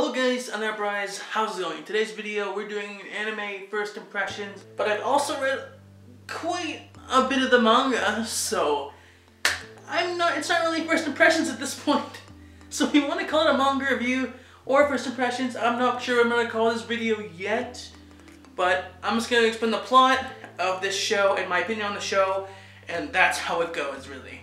Hello guys, AnimeUpRise, how's it going? Today's video we're doing anime first impressions, but I've also read quite a bit of the manga, so it's not really first impressions at this point. So if you want to call it a manga review or first impressions, I'm not sure what I'm going to call this video yet, but I'm just going to explain the plot of this show and my opinion on the show, and that's how it goes really.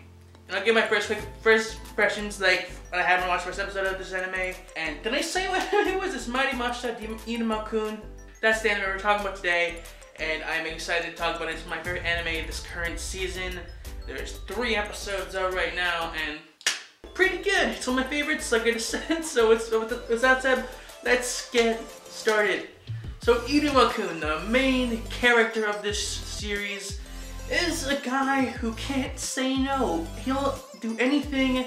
And I'll give my first impressions like when I haven't watched the first episode of this anime. And did I say what it was? It's Mairimashita Iruma-Kun. That's the anime we're talking about today, and I'm excited to talk about it. It's my favorite anime this current season. There's 3 episodes out right now, and pretty good. It's one of my favorites, like I just said. So with that said, let's get started. So Iruma-Kun, the main character of this series, is a guy who can't say no. He'll do anything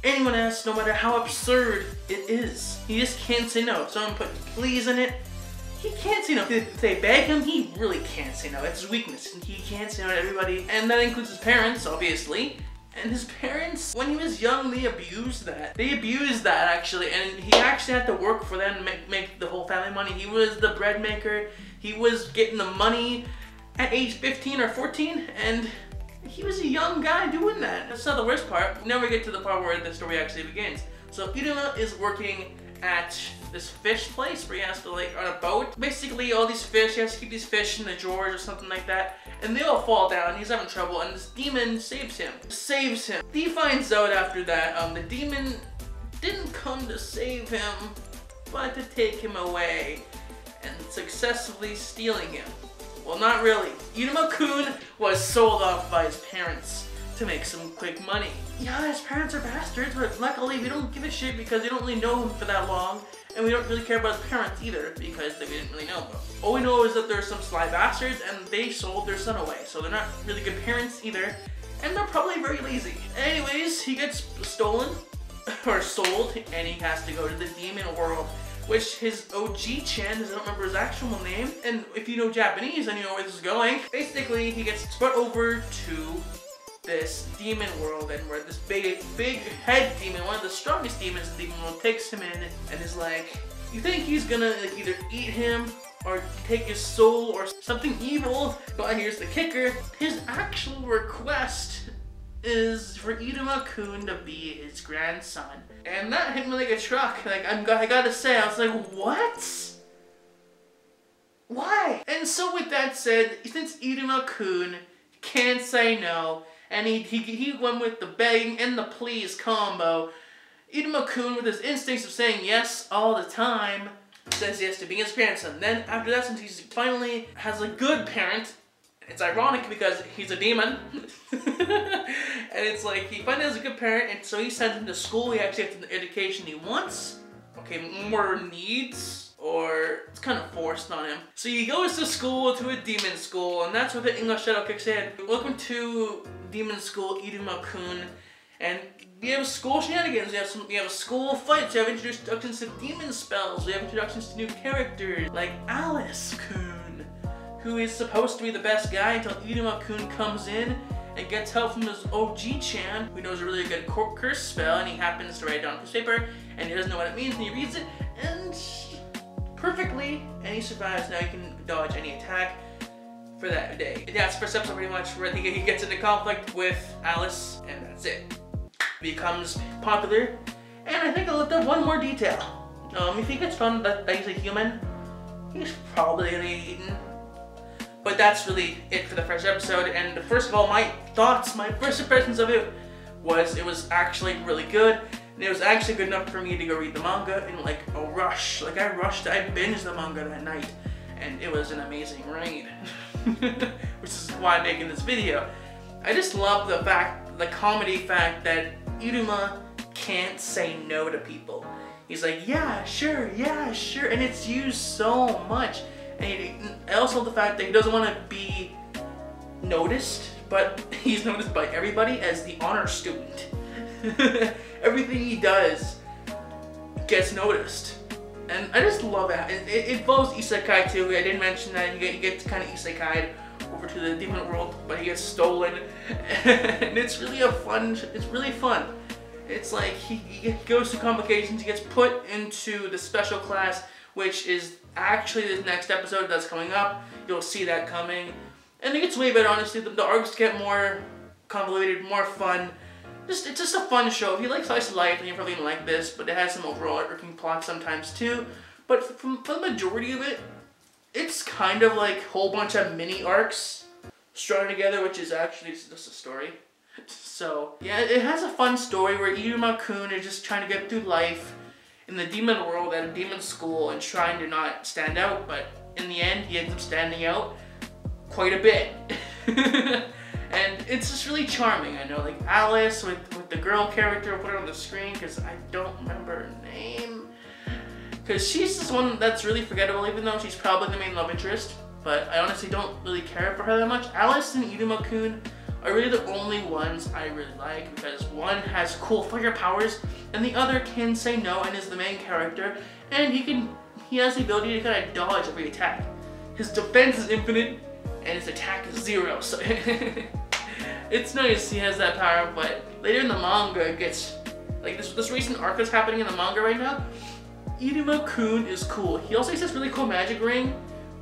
anyone asks, no matter how absurd it is. He just can't say no. If someone put please in it, he can't say no. If they beg him, he really can't say no. It's his weakness. He can't say no to everybody. And that includes his parents, obviously. And his parents, when he was young, they abused that. They abused that, actually. And he actually had to work for them to make the whole family money. He was the bread maker. He was getting the money at age 15 or 14, and he was a young guy doing that. That's not the worst part. We never get to the part where the story actually begins. So Iruma is working at this fish place where he has to, like, on a boat. Basically, all these fish, he has to keep these fish in the drawers or something like that, and they all fall down. He's having trouble, and this demon saves him. He finds out after that the demon didn't come to save him, but to take him away and successfully stealing him. Well, not really. Iruma-Kun was sold off by his parents to make some quick money. Yeah, his parents are bastards, but luckily we don't give a shit because we don't really know him for that long, and we don't really care about his parents either because we didn't really know them. All we know is that there's some sly bastards and they sold their son away, so they're not really good parents either, and they're probably very lazy. Anyways, he gets stolen or sold, and he has to go to the demon world, which his OG-chan, I don't remember his actual name, and if you know Japanese and you know where this is going, basically he gets brought over to this demon world, and where this big head demon, one of the strongest demons in the demon world, takes him in and is like, you think he's gonna like either eat him or take his soul or something evil, but here's the kicker, his actual request is for Iruma-Kun to be his grandson. And that hit me like a truck. Like, I gotta say, I was like, what? Why? And so with that said, since Iruma-Kun can't say no, and he went with the begging and the please combo, Iruma-Kun, with his instincts of saying yes all the time, says yes to being his grandson. Then after that, since he finally has a good parent, it's ironic because he's a demon, and it's like he finally has a good parent, and so he sends him to school. He actually gets the education he wants, okay, more needs, or it's kind of forced on him. So he goes to school, to a demon school, and that's where the English title kicks in. Welcome to Demon School Iruma-Kun, and we have school shenanigans. We have school fights. We have introductions to demon spells. We have introductions to new characters like Alice-kun, who is supposed to be the best guy until Iruma-Kun comes in and gets help from his OG-chan, who knows a really good curse spell, and he happens to write it down on paper, and he doesn't know what it means, and he reads it, and perfectly, and he survives. Now he can dodge any attack for that day. And that's the first episode pretty much, where he gets into conflict with Alice, and that's it. Becomes popular, and I think I looked up one more detail. If he gets found that he's a human, he's probably gonna get eaten. But that's really it for the first episode, and first of all, my thoughts, my first impressions of it was actually really good, and it was actually good enough for me to go read the manga in like a rush. Like I binged the manga that night, and it was an amazing read, which is why I'm making this video. I just love the comedy fact that Iruma can't say no to people. He's like, yeah, sure, and it's used so much. And I also love the fact that he doesn't want to be noticed, but he's noticed by everybody as the honor student. Everything he does gets noticed. And I just love that. It involves isekai too. I didn't mention that. He gets kind of isekai'd over to the demon world, but he gets stolen. And it's really fun. It's like he goes through complications, he gets put into the special class, which is actually this next episode that's coming up. You'll see that coming. And it gets way better, honestly. The arcs get more convoluted, more fun. It's just a fun show. If you like slice of life, then you're probably gonna like this, but it has some overarching plots sometimes too. But for the majority of it, it's kind of like a whole bunch of mini arcs strung together, which is actually just a story. So, yeah, it has a fun story where Iruma-Kun is just trying to get through life in the demon world at a demon school and trying to not stand out, but in the end, he ends up standing out quite a bit. And it's just really charming. I know, like Alice with the girl character, I'll put her on the screen because I don't remember her name. Because she's just one that's really forgettable, even though she's probably the main love interest. But I honestly don't really care for her that much. Alice and Iruma-Kun are really the only ones I really like, because one has cool fire powers and the other can say no and is the main character, and he has the ability to kind of dodge every attack. His defense is infinite and his attack is 0, so it's nice he has that power. But later in the manga it gets like this recent arc that's happening in the manga right now. Iruma-Kun is cool. He also has this really cool magic ring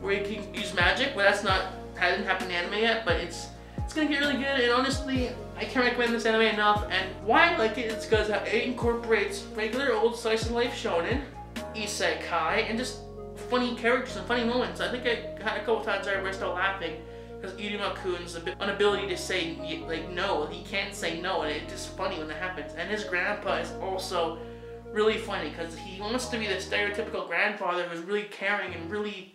where he can use magic, but hasn't happened in anime yet, but it's gonna get really good. And honestly, I can't recommend this anime enough. And why I like it is because it incorporates regular old slice of life shonen, isekai, and just funny characters and funny moments. I think I had a couple times I burst out laughing because Iruma-Kun's an ability to say like no. He can't say no, and it's just funny when that happens. And his grandpa is also really funny because he wants to be the stereotypical grandfather who's really caring and really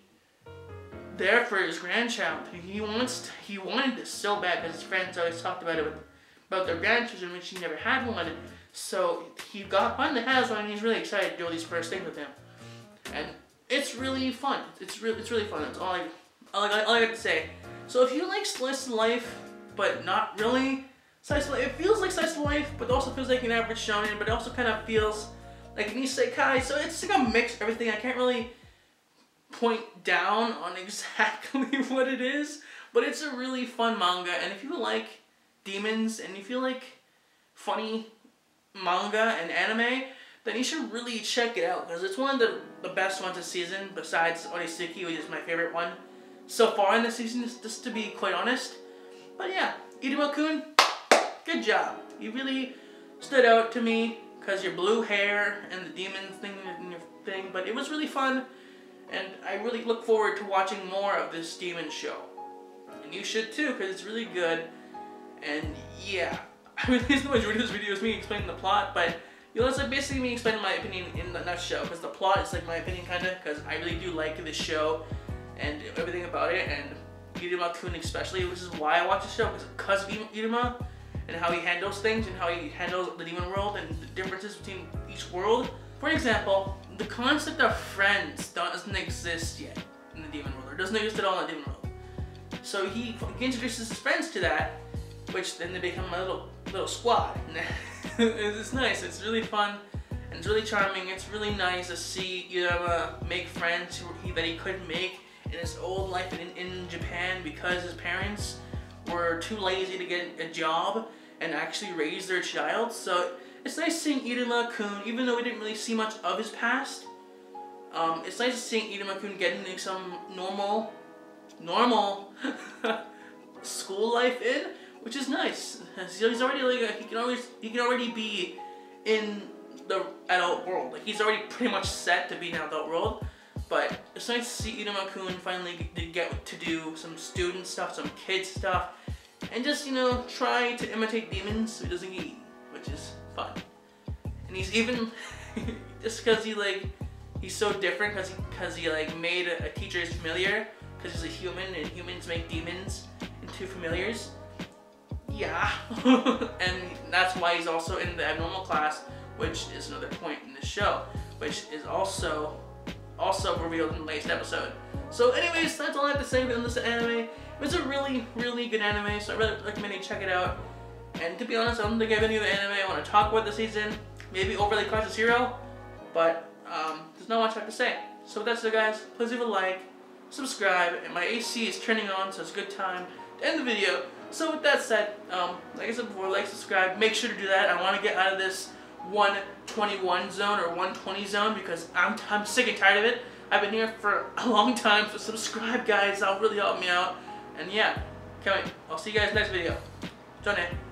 there for his grandchild. He wanted this so bad because his friends always talked about their grandchildren, which he never had one. So he finally has one, and he's really excited to do all these first things with him. And it's really fun. It's really fun. That's all I got to say. So if you like slice of life, but not really slice of life, it feels like slice of life, but also feels like an average shonen, but it also kind of feels like an isekai. So it's like a mix of everything. I can't really point down on exactly what it is, but it's a really fun manga. And if you like demons and if you like funny manga and anime, then you should really check it out, because it's one of the best ones this season, besides Oniseki, which is my favorite one so far in the season, just to be quite honest. But yeah, Iruma-Kun, good job. You really stood out to me because your blue hair and the demon thing, but it was really fun. And I really look forward to watching more of this demon show. And you should too, because it's really good. And yeah, I mean, the majority of this video is me explaining the plot, but it's like basically me explaining my opinion in the nutshell, because the plot is like my opinion kinda, because I really do like this show and everything about it, and Iruma-Kun especially, which is why I watch the show, because of Iruma and how he handles things and how he handles the demon world and the differences between each world. For example, the concept of friends doesn't exist yet in the demon world, or doesn't exist at all in the demon world. So he introduces his friends to that, which then they become a little squad. It's nice, it's really fun, and it's really charming. It's really nice to see Iruma make friends that he couldn't make in his old life in Japan, because his parents were too lazy to get a job and actually raise their child. So it's nice seeing Iruma-Kun, even though we didn't really see much of his past. It's nice seeing Iruma-Kun get into some normal school life which is nice. He's already like he can already be in the adult world. Like, he's already pretty much set to be in the adult world. But it's nice to see Iruma-Kun finally get to do some student stuff, some kid stuff, and just, try to imitate demons so he doesn't get eaten, which is fun. And he's even just because he's so different, because he made a teacher his familiar, because he's a human and humans make demons into familiars. Yeah. And that's why he's also in the abnormal class, which is another point in the show, which is also revealed in the latest episode. So anyways, that's all I have to say about this anime. It's a really, really good anime, so I really recommend you check it out. And to be honest, I don't think I have any other anime I want to talk about this season. Maybe Overly Cautious Hero, but there's not much I have to say. So with that said, guys, please leave a like, subscribe, and my AC is turning on, so it's a good time to end the video. So with that said, like I said before, like, subscribe, make sure to do that. I want to get out of this 121 zone or 120 zone because I'm sick and tired of it. I've been here for a long time, so subscribe guys, that'll really help me out. And yeah, can't wait. I'll see you guys next video. じゃあね。